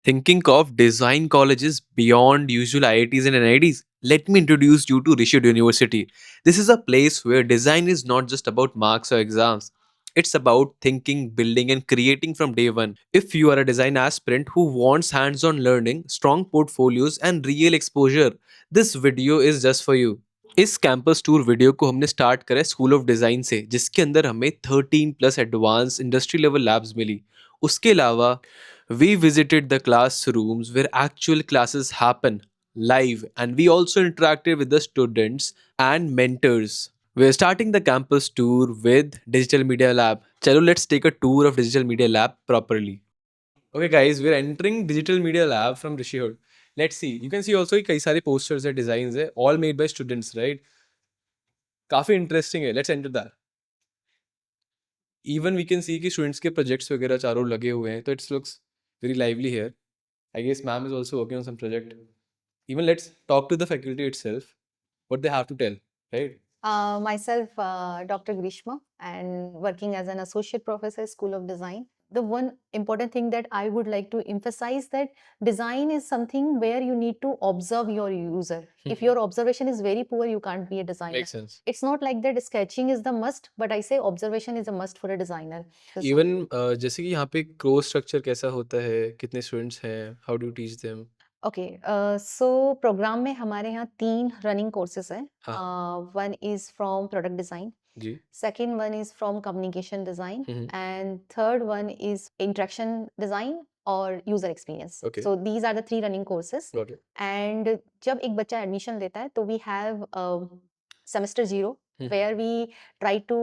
Thinking of design colleges beyond usual IITs and NITs? Let me introduce you to Rishid University. This is a place where design is not just about marks or exams. It's about thinking, building, and creating from day one. If you are a design aspirant who wants hands on learning, strong portfolios, and real exposure, this video is just for you. इस campus tour video को हमने start करा school of design से, जिसके अंदर हमें 13 plus advance industry level labs मिली। उसके अलावा we visited the classrooms where actual classes happen live, and we also interacted with the students and mentors. We're starting the campus tour with Digital Media Lab. Chalo, let's take a tour of Digital Media Lab properly. Okay, guys, we're entering Digital Media Lab from Rishi Hood. Let's see. You can see also कई सारे posters है, designs है, all made by students, right? काफी interesting है. Let's enter that. Even we can see कि students के projects वगैरह चारों लगे हुए हैं, तो it's looks very lively here. I guess ma'am is also working on some project. Even let's talk to the faculty itself what they have to tell, right? Myself, Dr. Grishma, and working as an associate professor, School of Design. The one important thing that I would like to emphasize that design is something where you need to observe your user. If your observation is very poor, you can't be a designer. Makes sense. It's not like that sketching is the must, but I say observation is a must for a designer. Even जैसे कि यहाँ पे course structure कैसा होता है, कितने students हैं, how do you teach them? Okay, so program में हमारे यहाँ 3 रनिंग कोर्सेस हैं. हाँ. One is from product design, जी. second one is from communication design, hmm. and third one is interaction design or user experience. Okay. So these are the 3 running courses. Got it. And जब एक बच्चा admission लेता है तो we have semester 0 where we try to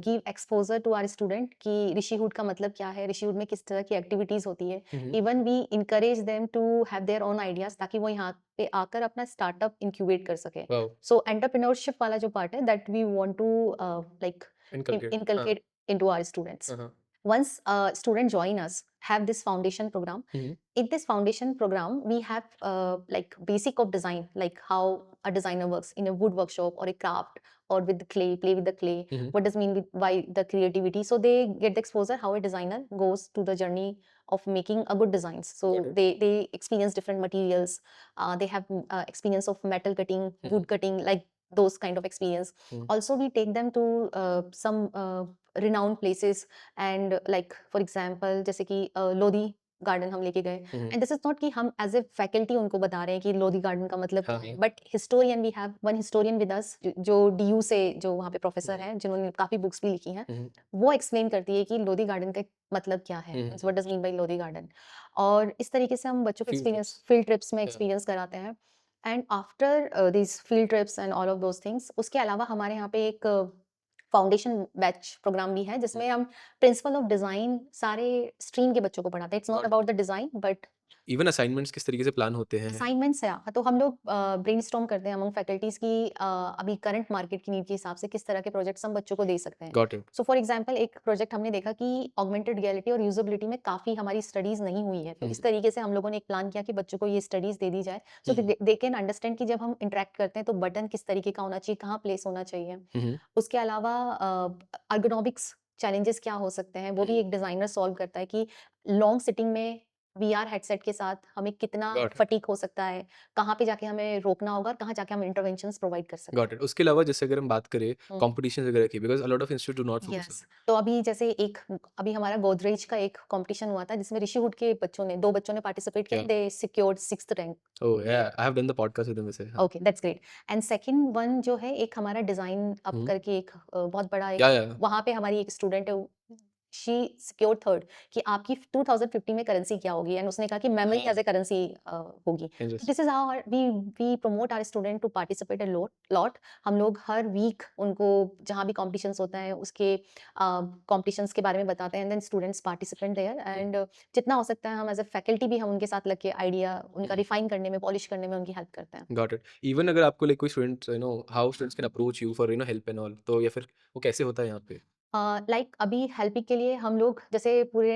give exposure to our student कि ऋषिहुड का मतलब क्या है, ऋषिहुड में किस तरह की एक्टिविटीज होती है. Even we encourage them to have their own ideas ताकि वो यहाँ पे आकर अपना स्टार्टअप इंक्यूबेट कर सके. Wow. So entrepreneurship वाला जो पार्ट है that we want to like Inculcate. inculcate into our students. Once students join us, have this foundation program. In this foundation program, we have like basic of design, like how a designer works in a wood workshop or a craft or with the clay, play with the clay. What does mean with why the creativity? So they get the exposure how a designer goes to the journey of making a good designs. So Got it. they experience different materials. They have experience of metal cutting, wood cutting, like those kind of experience. Also, we take them to some renowned places, and like for example जैसे कि Lodhi garden हम लेके गए. And this is not कि हम as a faculty उनको बता रहे हैं कि लोधी गार्डन का मतलब क्या है, but historian we have one historian with us जो डीयू से जो वहाँ पे प्रोफेसर हैं जिन्होंने काफी बुक्स भी लिखी हैं. वो एक्सप्लेन करती है कि लोधी गार्डन का मतलब क्या है, what does mean by Lodhi garden. और इस तरीके से हम बच्चों को एक्सपीरियंस फील्ड ट्रिप्स में एक्सपीरियंस कराते हैं. And after this field trips and all of those things, उसके अलावा हमारे यहाँ पे एक फाउंडेशन बैच प्रोग्राम भी है जिसमें हम प्रिंसिपल ऑफ डिजाइन सारे स्ट्रीम के बच्चों को पढ़ाते हैं. It's not about the design but even assignments किस तरीके से प्लान होते हैं? असाइनमेंट्स है. तो हम लोग ब्रेनस्टॉर्म करते हैं अमंग फैकल्टीज की अभी करंट मार्केट की नीड के हिसाब से किस तरह के प्रोजेक्ट्स हम बच्चों को दे सकते हैं. Got it. So for example एक प्रोजेक्ट हमने देखा कि ऑगमेंटेड रियलिटी और यूजेबिलिटी में काफी हमारी स्टडीज नहीं हुई है, तो इस तरीके से हम लोगों ने एक प्लान किया कि बच्चों को ये स्टडीज दे दी जाए सो दे कैन अंडरस्टैंड कि जब हम इंटरेक्ट करते हैं तो बटन किस तरीके का होना चाहिए, कहाँ प्लेस होना चाहिए. उसके अलावा अर्गोनॉमिक्स चैलेंजेस क्या हो सकते हैं वो भी एक डिजाइनर सॉल्व करता है कि लॉन्ग सिटिंग में वीआर हेडसेट के साथ हमें कितना Got it. फटीक हो सकता है, कहाँ पे जाके हमें रोकना होगा और कहाँ जाके हम इंटरवेंशंस प्रोवाइड कर सकते गॉट इट. उसके अलावा जैसे अगर हम बात करें कॉम्पिटिशन वगैरह की, because a lot of institute do not हैं. फोकस. यस, तो अभी जैसे एक अभी हमारा गोदरेज का एक कंपटीशन हुआ था जिसमें ऋषिहुड के बच्चों ने 2 बच्चों ने पार्टिसिपेट किया. Yeah. दे सिक्योर्ड 6th रैंक. ओह या, I have done the podcast with them वैसे. हाँ. Okay, that's great. And second one जो है एक हमारा डिजाइन अप करके एक बहुत बड़ा एक या या वहाँ पे हमारी एक स्टूडेंट है, शी सिक्योर्ड 3rd कि आपकी 2050 में करेंसी क्या होगी, एंड उसने कहा कि मेमोरी एज ए करेंसी होगी. Interesting. This is how we promote our student to participate a lot. हम लोग हर वीक उनको जहाँ भी कॉम्पिटिशन्स होता है उसके कॉम्पिटिशन्स के बारे में बताते हैं, and then students participant there. And जितना हो सकता है हम एज ए फैकल्टी भी हम उनके साथ लग के आइडिया उनका रिफाइन करने में, पॉलिश करने में उनकी हेल्प करते हैं. Got it. इवन अगर आपको लाइक कोई student how students can approach you for help and all, तो या फिर वो कैसे होता है यहाँ पे? लाइक अभी हेल्पिंग के लिए हम लोग जैसे पूरे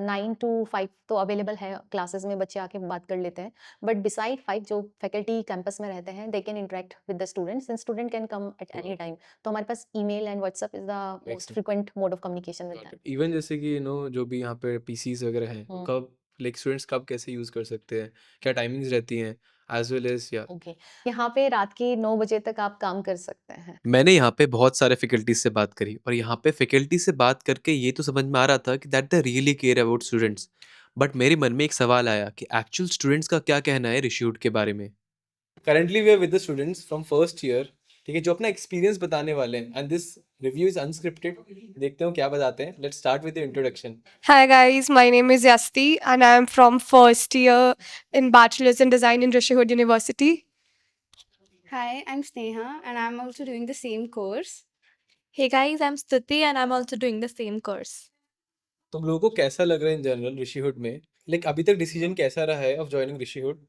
9 to 5 तो अवेलेबल है क्लासेस में, बच्चे आके बात कर लेते हैं. बट बिसाइड 5 जो फैकल्टी कैंपस में रहते हैं they can interact with the students and student can come at any time. तो हमारे पास email and WhatsApp is the most sense. Frequent mode of communication with Got them. it. Even जैसे कि जो भी यहाँ पे पीसीज वगैरह हैं, कब लाइक स्टूडेंट्स कब कैसे यूज़ कर सकते हैं, क्या टाइमिंग्स रहती हैं, एज वेल एज या ओके, यहाँ पे रात के 9 बजे तक आप काम कर सकते हैं। मैंने यहाँ पे बहुत सारे फैकल्टीज से बात करी और यहाँ पे फैकल्टी से बात करके ये तो समझ में आ रहा था कि that they really care about students. But मेरे मन में एक सवाल आया कि एक्चुअल स्टूडेंट्स का क्या कहना है रिश्यूट के बारे में। Currently we are with the students from first year, ठीक है, जो अपना एक्सपीरियंस बताने वाले हैं and this review is unscripted. देखते हो क्या बताते हैं। Let's start with the introduction. Hi guys, my name is Yasti and I am from first year in Bachelor's in Design in Rishi Hood University. Hi, I'm Sneha and I'm also doing the same course. Hey guys, I'm Stuti and I'm also doing the same course. तुम लोगों को कैसा लग रहा है in general Rishihood में? Like अभी तक डिसीजन कैसा रहा है of joining Rishihood?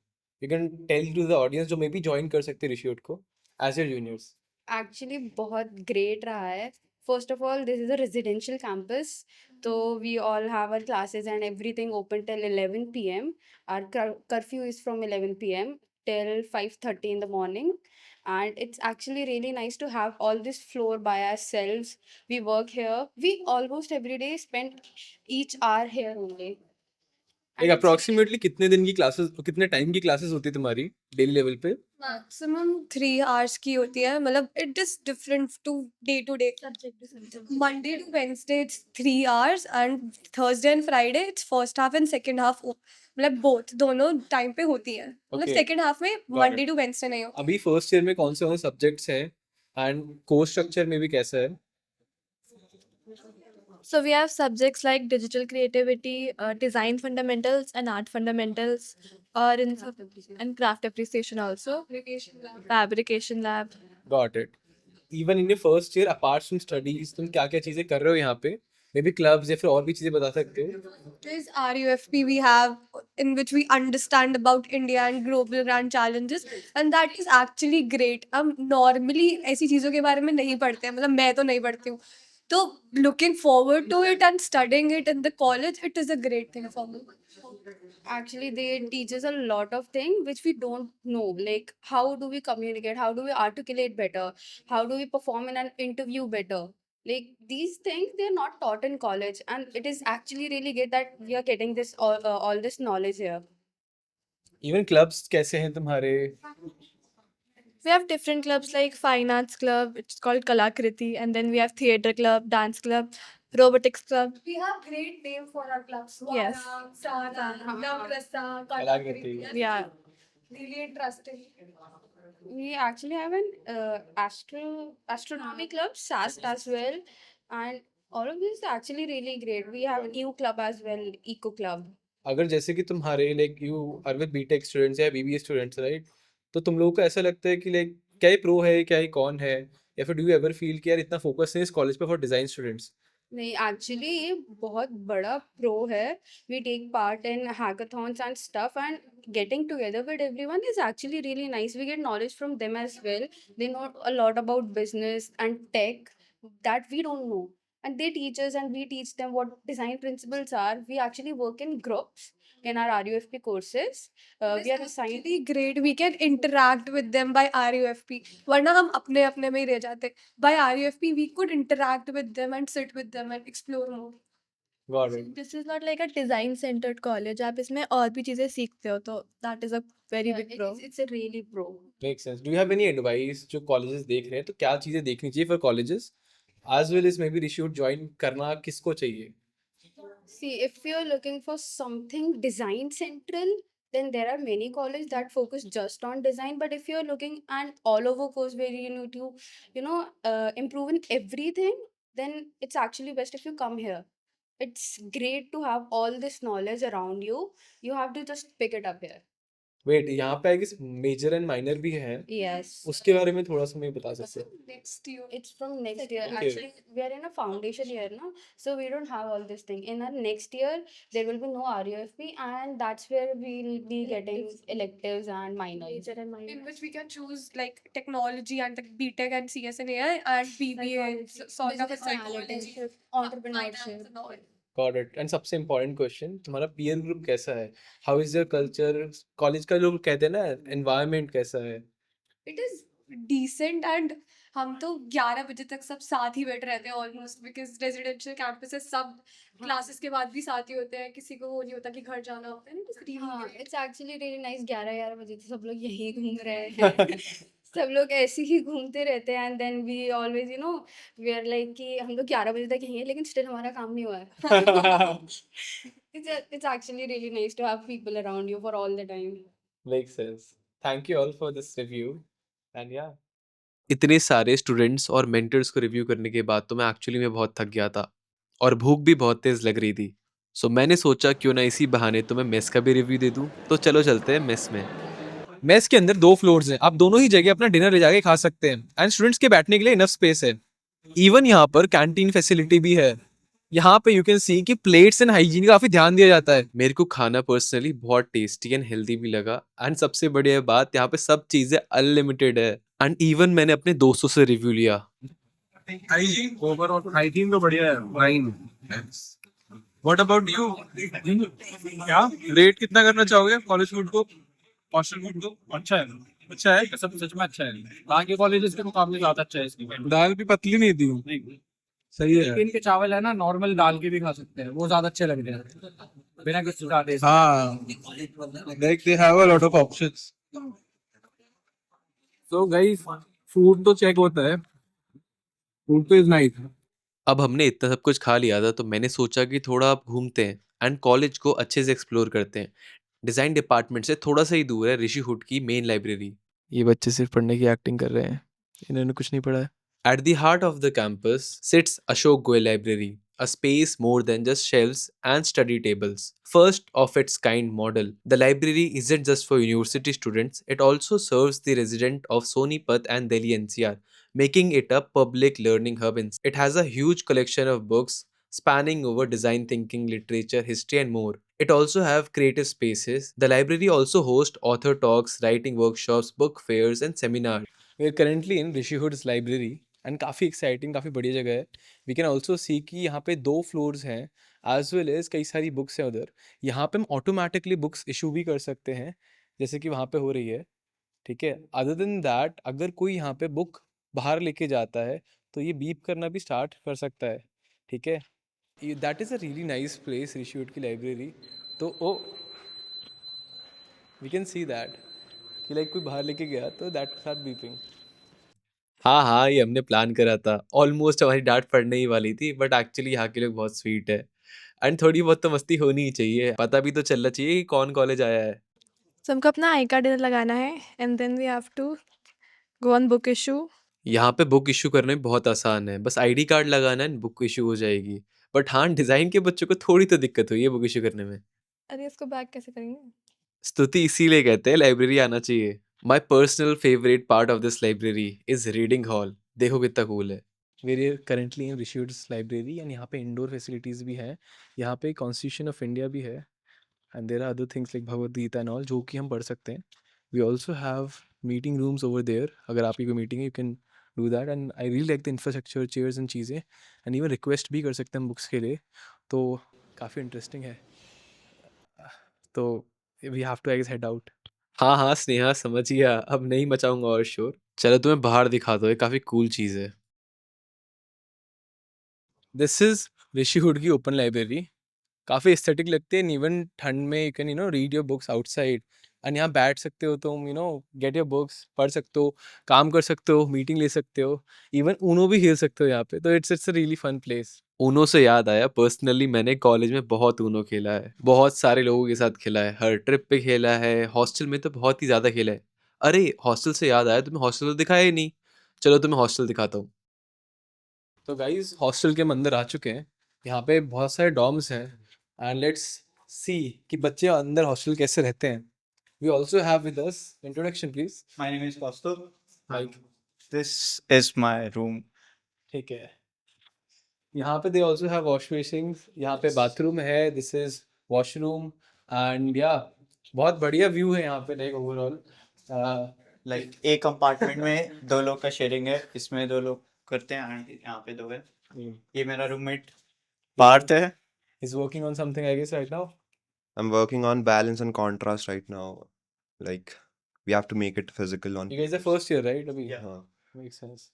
You can tell to the audience जो मे बी ज्वाइन कर सकते हैं ऋषिहुड को एज योर जूनियर्स। Actually, बहुत great रहा है. First of all, this is a residential campus, so we all have our classes and everything open till 11 p.m. Our curfew is from 11 p.m. till 5:30 in the morning, and it's actually really nice to have all this floor by ourselves. We work here. We almost every day spend each hour here only. एक approximately कितने दिन की classes, कितने time की classes होती है तुम्हारी daily level पे? Maximum 3 hours की होती है, मतलब it is different to day. Monday to Wednesday it's 3 hours and Thursday and Friday it's first half and second half. मतलब both दोनों टाइम पे होती है, मतलब Okay. second half में Monday to Wednesday नहीं हो. अभी फर्स्ट ईयर में कौन से सब्जेक्ट्स हैं एंड कोर्स स्ट्रक्चर में भी कैसा है? So we have subjects like digital creativity, design fundamentals, and art fundamentals, or in and craft appreciation also. Fabrication lab. Got it. Even in your first year apart from studies तुम क्या क्या चीजें कर रहे हो यहाँ पे? मे बी क्लब्स या फिर और भी चीजें बता सकते हो? There's RUFP we have in which we understand about India and global grand challenges and that is actually great. हम normally ऐसी चीज़ों के बारे में नहीं पढ़ते हैं, मतलब मैं तो नहीं पढ़ती हूँ. तो looking forward to it and studying it in the college, it is a great thing for me. Actually, they teach us a lot of things which we don't know, like how do we communicate, how do we articulate better, how do we perform in an interview better. Like these things they're not taught in college, and it is actually really good that we are getting this all this knowledge here. Even clubs कैसे हैं तुम्हारे? We have different clubs like Fine Arts Club, it's called Kalakriti, and then we have Theatre Club, Dance Club, Robotics Club. We have great name for our clubs. Yes. Sara, Navrasa, Kalakriti. Yeah. Really interesting. We actually have an astronomy club, SAST as well, and all of this is actually really great. We have a new club as well, Eco Club. अगर जैसे कि तुम्हारे like you are with BTech students या BBA students right, तो तुम लोगों को ऐसा लगता है कि लाइक क्या ये प्रो है, क्या ये कौन है, या फिर डू यू एवर फील कि यार इतना फोकस है इस कॉलेज पे फॉर डिजाइन स्टूडेंट्स? नहीं, एक्चुअली ये बहुत बड़ा प्रो है. We take part in hackathons and stuff, and getting together with everyone is actually really nice. We get knowledge from them as well. They know a lot about business and tech that we don't know, and they teach us and we teach them what design principles are. We actually work in groups in our RUFP courses. We are assigned. Really great. We can interact with them by RUFP. वरना हम अपने अपने में ही रह जाते. By RUFP, we could interact with them and sit with them and explore more. Got it. This is not like a design centered college. आप इसमें और भी चीजें सीखते हो, तो that is a very Yeah, big pro. it's a really pro. Make sense. Do you have any advice जो colleges देख रहे हैं तो क्या चीजें देखनी चाहिए for colleges as well as may be Rishihood join करना किसको चाहिए? See, if you're looking for something design central, then there are many colleges that focus just on design. But if you're looking at all over course where you need to, improve in everything, then it's actually best if you come here. It's great to have all this knowledge around you. You have to just pick it up here. Wait, यहाँ पे I guess major and minor भी है, Yes. उसके बारे में थोड़ा सा मैं बता सकते हैं? Next year. It's from next year. Okay. Actually, we are in a foundation year now, so we don't have all this thing. In our next year, there will be no RUFP, and that's where we'll be getting electives and minors. Major and minor. In which we can choose like technology and like BTech and CSNA and BBA, sort of a Business psychology. analytics, entrepreneurship. And all. Got it. And सबसे important question, तुम्हारा peer group कैसा है? How is your culture? College का लोग कहते हैं ना, environment कैसा है? It is decent and हम तो 11 बजे तक सब साथ ही बैठे रहते हैं ऑलमोस्ट, बिकॉज रेजिडेंशियल कैंपस है, सब क्लासेस के बाद भी साथ ही होते हैं, किसी को वो नहीं होता कि घर जाना होता है ना, हाँ, इट्स एक्चुअली रियली नाइस। 11 बजे तो सब लोग यहीं घूम रहे हैं। सब लोग ऐसे ही घूमते रहते हैं and then we always we are like कि हम लोग 11 बजे तक यहीं हैं लेकिन स्टिल हमारा काम नहीं हुआ है। It's actually really nice to have people around you for all the time. Makes sense. Thank you all for this review. And yeah. इतने सारे स्टूडेंट्स और मेंटर्स को रिव्यू करने के बाद तो मैं एक्चुअली में बहुत थक गया था और भूख भी बहुत तेज लग रही थी। सो मैंने सोचा क्यों ना इसी बहाने तो मैं मेस का भी रिव्यू दे दूं। तो चलो चलते हैं मेस में। मेस के अंदर 2 फ्लोर्स हैं, आप दोनों ही जगह अपना डिनर ले जाके खा सकते हैं एंड स्टूडेंट्स के बैठने के लिए इनफ स्पेस है। इवन यहाँ पर कैंटीन फैसिलिटी भी है। यहाँ पे यू कैन सी कि प्लेट्स एंड हाइजीन का काफी ध्यान दिया जाता है। मेरे को खाना पर्सनली बहुत टेस्टी एंड हेल्दी भी लगा एंड सबसे बढ़िया बात यहाँ पे सब चीजें अनलिमिटेड है एंड इवन मैंने अपने दोस्तों से रिव्यू लिया। हाइजीन ओवरऑल हाइजीन तो बढ़िया है 9। What about you? क्या रेट कितना करना चाहोगे कॉलेज फूड को, हॉस्टल फूड को? अच्छा है, अच्छा है, सब सच में अच्छा है। बाकी कॉलेजेस के मुकाबले ज्यादा अच्छा है इसकी। दाल भी पतली नहीं दी हूँ, सही है। इनके चावल है ना, नॉर्मल दाल के भी खा सकते हैं, वो ज्यादा अच्छे लग रहे हैं बिना कुछ डाले। हाँ, like they have a lot of options. So guys, food तो चेक होता है, फूड तो इज नाइस। अब हमने इतना सब कुछ खा लिया था तो मैंने सोचा कि थोड़ा आप घूमते हैं एंड कॉलेज को अच्छे से एक्सप्लोर करते हैं। डिज़ाइन डिपार्टमेंट से थोड़ा सा ही दूर है ऋषि हुड की मेन लाइब्रेरी। ये बच्चे सिर्फ पढ़ने की एक्टिंग कर रहे हैं, इन्होंने कुछ नहीं पढ़ा है। At the heart of the campus sits Ashok Goyal library, a space more than just shelves and study tables. First of its kind model, the library isn't just for university students, it also serves the resident of Sonipat and Delhi NCR, making it a public learning hub. It has a huge collection of books spanning over design thinking, literature, history and more. It also have creative spaces. The library also hosts author talks, writing workshops, book fairs and seminars. We are currently in Rishi Hood's library and काफ़ी exciting, काफ़ी बढ़िया जगह है। We can also see कि यहाँ पे 2 floors हैं as well as कई सारी बुक्स हैं उधर। यहाँ पे हम ऑटोमेटिकली बुक्स इशू भी कर सकते हैं जैसे कि वहाँ पे हो रही है, ठीक है। अदर देन दैट अगर कोई यहाँ पे बुक बाहर लेके जाता है तो ये बीप करना भी स्टार्ट कर सकता है, ठीक है। That is a really nice place Rishihood की लाइब्रेरी। तो oh we can see that कि लाइक कोई बाहर लेके गया तो दैट स्टार्ट बीपिंग। हाँ हाँ, ये हमने प्लान करा था। ऑलमोस्ट हमारी डांट पड़ने ही वाली थी बट एक्चुअली यहाँ के लोग बहुत स्वीट है एंड थोड़ी बहुत तो मस्ती होनी ही चाहिए। पता भी तो चलना चाहिए कि कौन कॉलेज आया है। So हमको अपना आई कार्ड लगाना है and then we have to go on book issue. यहाँ पे बुक इशू करने में बहुत आसान है, बस आईडी कार्ड लगाना है बुक इशू हो जाएगी। बट हाँ, डिज़ाइन के बच्चों को थोड़ी तो दिक्कत हुई है बुक इशू करने में। अरे इसको बैक कैसे करेंगे? स्तुति इसीलिए कहते हैं लाइब्रेरी आना चाहिए। My personal favourite part of this library is reading hall. देखो कितना कूल है। Very currently in Rishihood's library and यहाँ पे इंडोर फैसिलिटीज़ भी हैं। यहाँ पे कॉन्स्टिट्यूशन ऑफ इंडिया भी है and there are other things like Bhagavad Gita and all जो कि हम पढ़ सकते हैं। We also have meeting rooms over there, अगर आपकी कोई मीटिंग है you can do that and I really like the infrastructure, chairs and चीज़ें एंड इवन रिक्वेस्ट भी कर सकते हैं हम बुक्स के लिए, तो काफ़ी इंटरेस्टिंग है। तो we have to I guess head out. हाँ हाँ स्नेहा, समझ गया, अब नहीं मचाऊंगा और शोर। चलो तुम्हें बाहर दिखा दो, ये काफ़ी कूल चीज़ है। दिस इज़ ऋषि हुड की ओपन लाइब्रेरी। काफ़ी एस्थेटिक लगती है। इवन ठंड में you can read your books outside and यहाँ बैठ सकते हो तुम, गेट योर बुक्स, पढ़ सकते हो, काम कर सकते हो, मीटिंग ले सकते हो, इवन ऊनो भी खेल सकते हो यहाँ पे। तो it's a really fun place. Uno से याद आया, पर्सनली मैंने कॉलेज में बहुत ऊनो खेला है, बहुत सारे लोगों के साथ खेला है, हर ट्रिप पे खेला है, हॉस्टल में तो बहुत ही ज़्यादा खेला है। अरे हॉस्टल से याद आया, तुम्हें हॉस्टल तो दिखाया ही नहीं। चलो तुम्हें हॉस्टल दिखाता हूँ। तो गाइज हॉस्टल के हम अंदर आ चुके हैं। यहाँ पे बहुत सारे डॉर्म्स हैं एंड लेट्स सी कि बच्चे अंदर हॉस्टल कैसे रहते हैं। We also have with us, introduction please. My name is Kaustubh. Mic, This is my room. ठीक है। यहाँ पे they also have wash basins, यहाँ पे बाथरूम है, दिस इज वॉशरूम एंड या बहुत बढ़िया व्यू है यहाँ पे लाइक ओवरऑल। Like एक कंपार्टमेंट में 2 लोग का शेयरिंग है, इसमें 2 लोग करते हैं and यहाँ पे 2 है। ये मेरा रूममेट पार्थ है। Is working on something I guess right now. I'm working on balance and contrast right now. Like we have to make it physical on. You guys are first year right अभी? Yeah. हाँ. Makes sense.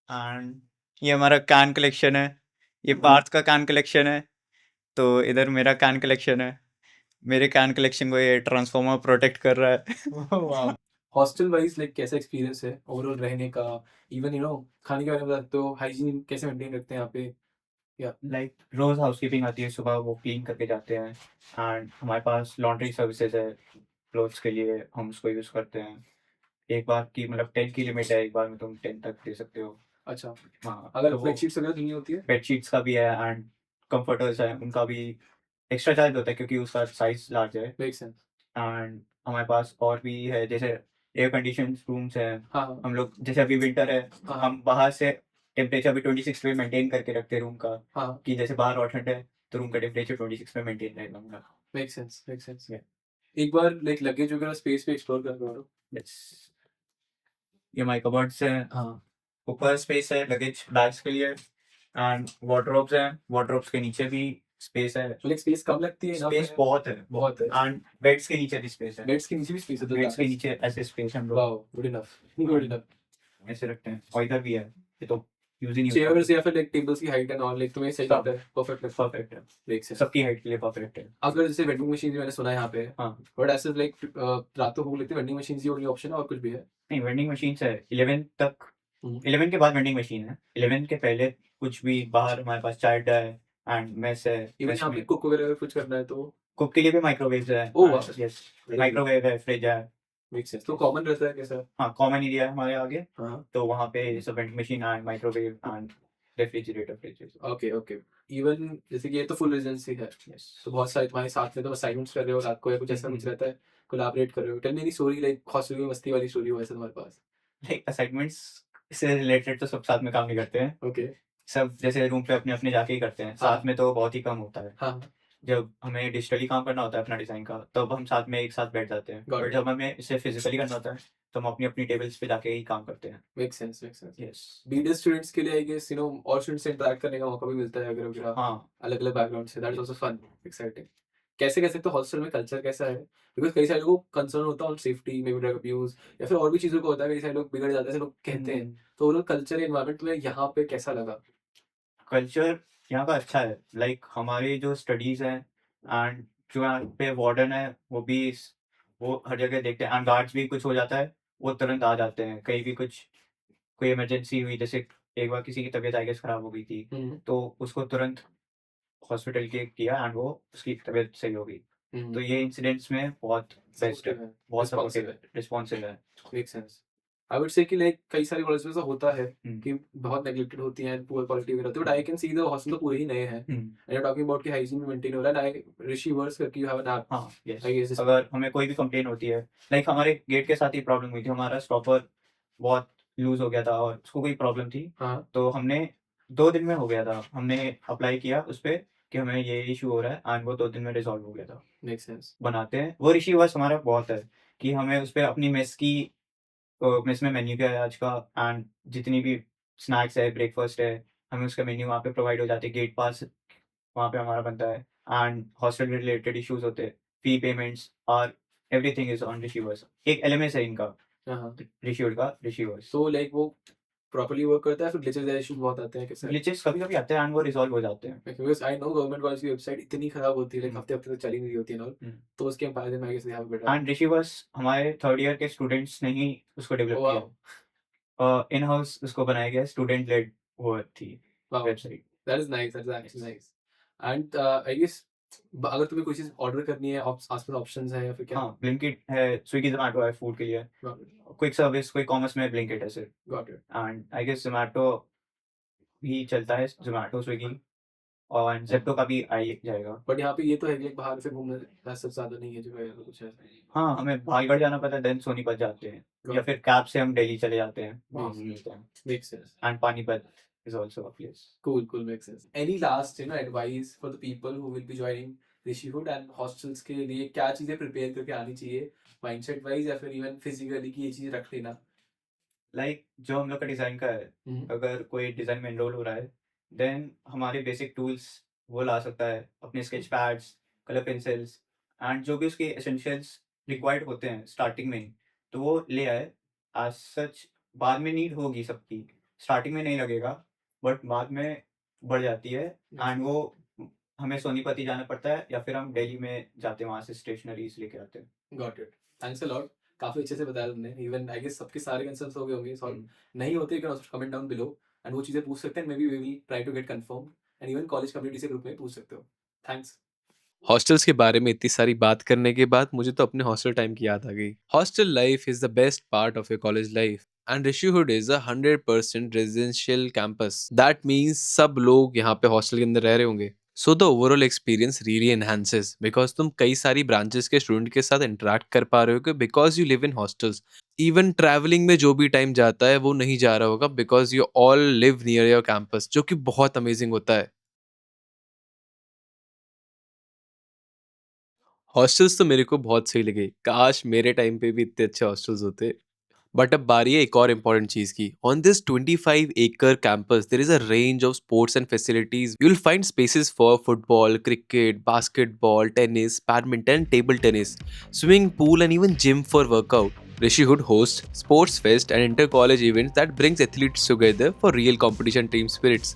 And ये हमारा can collection है, ये पार्थ का can collection है, तो इधर मेरा कैन कलेक्शन है। मेरे कैन कलेक्शन को ये ट्रांसफॉर्मर प्रोटेक्ट कर रहा है। हॉस्टल वाइज लाइक कैसा एक्सपीरियंस है ओवरऑल रहने का, इवन खाने के बारे में बता सकते हो, हाइजीन कैसे मेंटेन रखते हैं यहाँ पे? या लाइक रोज हाउसकीपिंग आती है, सुबह वो क्लीन करके जाते हैं। एंड हमारे पास लॉन्ड्री सर्विसेज है, क्लोथ्स के लिए हम उसको यूज़ करते हैं। एक बार की मतलब 10 की लिमिट है, एक बार में तुम 10 तक दे सकते हो। अच्छा, हाँ, अगर तो वो बेडशीट्स वगैरह धुलनी होती है? बेडशीट्स का भी है एंड कंफर्टर्स है, उनका भी एक्स्ट्रा चार्ज होता है क्योंकि उसका साइज लार्ज है। Make sense. एंड हमारे पास और भी है, जैसे एयर कंडीशन रूम्स हैं। हाँ हाँ हम लोग जैसे अभी विंटर है, हाँ हम बाहर से टेम्परेचर भी 26 पे मेंटेन करके रखते हैं रूम का, हाँ, कि जैसे बाहर और ठंड है तो रूम का टेम्परेचर 26 पे मेंटेन रहेगा हमारा। Make sense make sense. Yeah. एक बार लाइक लगेज वगैरह स्पेस पे एक्सप्लोर कर करो। Yes. ये माय कबर्ड्स हैं, हाँ, ऊपर स्पेस है लगेज बैग्स के लिए, एंड वार्डरोब्स हैं, वार्डरोब्स के नीचे भी स्पेस है। तो लाइक स्पेस कम लगती है? स्पेस बहुत है, बहुत है। एंड बेड्स के नीचे भी स्पेस है। बेड्स के नीचे भी स्पेस है? बेड्स के नीचे ऐसे स्पेस हम लोग wow, good enough, good enough. ऐसे रखते हैं। और इधर भी है, ये तो यूज ही नहीं होता। चेयर्स या फिर लाइक टेबल्स की हाइट एंड ऑल लाइक तुम्हें सही सब। लगता है? परफेक्ट है, परफेक्ट है, मेक सेंस। सबकी हाइट के लिए परफेक्ट है। अगर जैसे वेंडिंग मशीन मैंने सुना है यहाँ पे, हाँ, बट ऐसे लाइक रातों को लगती है वेंडिंग मशीन ही ऑप्शन है और कुछ भी है? नहीं वेंडिंग मशीन है 11 तक। हम्म। 11 के बाद वेंडिंग मशीन है, 11 के पहले कुछ भी बाहर हमारे पास चाय अड्डा है एंड मेस है। इवन मेस यहाँ पे में कुक वगैरह अगर कुछ करना है तो? कुक के लिए भी माइक्रोवेव है। ओह वाह, यस, माइक्रोवेव है, फ्रिज है। Make sense. तो कॉमन रहता है कैसा? हाँ, कॉमन एरिया है हमारे आगे, हाँ, तो वहाँ पे सब vending machine and microwave and refrigerator, fridge. Okay okay. Even जैसे कि ये तो फुल रेजिडेंसी है, यस। तो बहुत सारे तुम्हारे साथ में तो असाइनमेंट्स कर रहे हो रात को या कुछ ऐसा कुछ रहता है, कोलैबोरेट कर रहे हो? Tell me any story like hostel में मस्ती वाली स्टोरी हो ऐसा तुम्हारे पास? लाइक असाइनमेंट्स से रिलेटेड तो सब साथ में काम नहीं करते हैं, ओके। सब जैसे रूम पे अपने अपने जाके ही करते हैं। साथ में तो बहुत ही कम होता है। हाँ, जब हमें डिजिटली काम करना होता है अपना डिज़ाइन का, तब हम साथ में एक साथ बैठ जाते हैं। Got but it. जब हमें इसे फिजिकली करना होता है तो हम अपनी अपनी टेबल्स पे जाके ही काम करते हैं। Make sense make sense. Yes. BDS students के लिए आई गेस और स्टूडेंट्स से इंटरेक्ट करने का मौका भी मिलता है अगर वगैरह हाँ, अलग अलग बैकग्राउंड से, that is also fun, exciting. कैसे कह सकते हो हॉस्टल में कल्चर कैसा है? बिकॉज कई सारे लोगों को कंसर्न होता है on safety, may be drug abuse या फिर और भी चीज़ों को होता है, कई सारे लोग बिगड़ जाते हैं ऐसे लोग कहते हैं। तो ओवरऑल कल्चर एनवायरनमेंट में यहाँ पे कैसा लगा? कल्चर यहाँ का अच्छा है। लाइक हमारी जो स्टडीज़ हैं एंड जो यहाँ पे वार्डन है वो हर जगह देखते हैं, एंड गार्ड्स भी कुछ हो जाता है वो तुरंत आ जाते हैं। कहीं भी कुछ कोई इमरजेंसी हुई, जैसे एक बार किसी की तबीयत आई गेस खराब हो गई थी, तो उसको तुरंत हॉस्पिटल के किया एंड वो उसकी तबीयत सही हो गई। तो ये इंसिडेंट्स में बहुत बेस्ट है, बहुत सपोर्टिव है, रिस्पॉन्सिव है। Make sense. I would say कि लाइक कई सारे कॉलेज में ऐसा होता है हम्म। कि बहुत नेग्लेक्टेड होती हैं, पुअर क्वालिटी वगैरह होती है, but I can see the hostel तो पूरे ही नए हैं एंड यू टॉकिंग अबाउट कि हाइजीन भी मेंटेन हो रहा है। आई ऋषि वर्स करके यू हैव एन ऐप। हाँ, यस। आई गेस अगर हमें कोई भी कंप्लेन होती है, लाइक हमारे गेट के साथ ही प्रॉब्लम हुई थी, हमारा स्टॉपर बहुत लूज हो गया था और उसको कोई प्रॉब्लम थी, हाँ, तो हमने 2 दिन में हो गया था। हमने अप्लाई किया उस पे कि हमें ये इशू हो रहा है एंड वो 2 दिन में रिजॉल्व हो गया था। Make sense. बनाते हैं वो ऋषि वर्स हमारा बहुत है कि हमें उस पे अपनी मेस में मेन्यू क्या है आज का, एंड जितनी भी स्नैक्स है, ब्रेकफास्ट है, हमें उसका मेन्यू वहाँ पे प्रोवाइड हो जाती है। गेट पास वहाँ पे हमारा बनता है एंड हॉस्टल रिलेटेड इश्यूज होते हैं, फी पेमेंट्स और everything is on Rishiverse. एक एलएमएस है इनका, हाँ, ऋषि वर्स। तो लाइक वो प्रॉपर्ली वर्क करता है फिर ग्लिचेस या इश्यूज बहुत आते हैं कैसे? ग्लिचेस कभी कभी आते हैं एंड वो रिजॉल्व हो जाते हैं। Because I know government college की वेबसाइट इतनी खराब होती है, लाइक हम्म। हफ्ते हफ्ते तक चली नहीं रही होती है और हम्म। तो उसके कंपैरिजन में I guess they have better. And Rishiverse हमारे 3rd ईयर के स्टूडेंट्स ने ही उसको डेवलप वाओ, किया। इन हाउस उसको बनाया गया, स्टूडेंट लेड वो थी wow, website. That is nice, that is actually nice. And I guess अगर तुम्हें कोई चीज ऑर्डर करनी है आसपास ऑप्शंस है या फिर क्या? हाँ, ब्लिंकिट है, स्विगी जोमेटो है फूड के लिए, क्विक सर्विस कोई कॉमर्स में ब्लिंकिट है सिर्फ, got it. And I guess Zomato ही चलता है, जोमेटो स्विगी, और जेप्टो का भी आ ही जाएगा। बट यहाँ पे ये तो है कि बाहर से घूमने का सब ज्यादा नहीं है जो है कुछ है। हाँ, हमें भाईगढ़ जाना पड़ता है, देन सोनीपत जाते हैं या फिर कैब से हम दिल्ली चले जाते हैं, वहाँ Makes मिलते हैं। Make sense. And Panipat is also a place. Cool, makes sense. Any last advice for the people who will be joining Rishihood and hostels के लिए क्या चीजें प्रिपेयर करके आनी चाहिए माइंडसेट वाइज या फिर इवन फिजिकली कि ये चीज रख लेना? लाइक जो हम लोग का डिज़ाइन का है, अगर कोई डिज़ाइन में एनरोल हो रहा है, देन हमारे बेसिक टूल्स वो ला सकता है, अपने sketch pads, colour pencils and जो भी उसके एसेंशियल्स रिक्वायर्ड होते हैं स्टार्टिंग में ही, तो वो ले आए। एज सच बाद में नीड होगी सबकी, स्टार्टिंग में नहीं लगेगा, बट बाद में बढ़ जाती है। एंड वो हमें सोनीपत ही जाना पड़ता है या फिर हम दिल्ली में जाते हैं, वहाँ से स्टेशनरीज लेके आते हैं। Got it, thanks a lot. काफी अच्छे से बताया तुमने। इवन आई गेस सबके सारे कंसर्न्स हो गए होंगे सॉल्व। नहीं होते you can also comment down below and वो चीजें पूछ सकते हैं। Maybe we will try to get confirm and even college community से ग्रुप में पूछ सकते हो। थैंक्स। हॉस्टल्स के बारे में इतनी सारी बात करने के बाद मुझे तो अपने हॉस्टल टाइम की याद आ गई। Hostel life is the best part of your college life and Rishihood is a 100% residential campus. That means सब लोग यहाँ पे हॉस्टल के अंदर रह रहे होंगे। So the overall experience really enhances because तुम कई सारी ब्रांचेस के स्टूडेंट के साथ इंटरेक्ट कर पा रहे हो because you live in hostels. Even travelling में जो भी टाइम जाता है वो नहीं जा रहा होगा because you all live near your campus, जो कि बहुत अमेजिंग होता है। हॉस्टल्स तो मेरे को बहुत सही लगे, काश मेरे टाइम पे भी इतने अच्छे हॉस्टल्स होते। बट अब बारी है एक और इम्पॉर्टेंट चीज की। On this 25-acre campus there is a range of sports and facilities. You'll find spaces for football, cricket, basketball, tennis, badminton, table tennis, swimming pool and even gym for workout. Rishihood hosts sports fest and inter-college events that brings athletes together for real competition team spirits.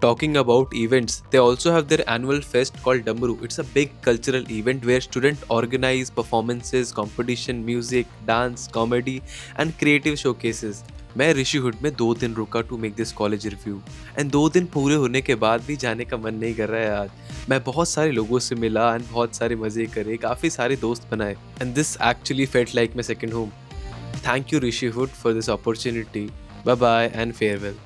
Talking about events, they also have their annual fest called Damru. It's a big cultural event where students organize performances, competition, music, dance, comedy and creative showcases. मैं ऋषिहुड में 2 दिन रुका to make this college review and 2 दिन पूरे होने के बाद भी जाने का मन नहीं कर रहा है आज। मैं बहुत सारे लोगों से मिला एंड बहुत सारे मजे करे, काफ़ी सारे दोस्त बनाए and this actually felt like my second home. Thank you Rishihood for this opportunity. Bye bye and farewell.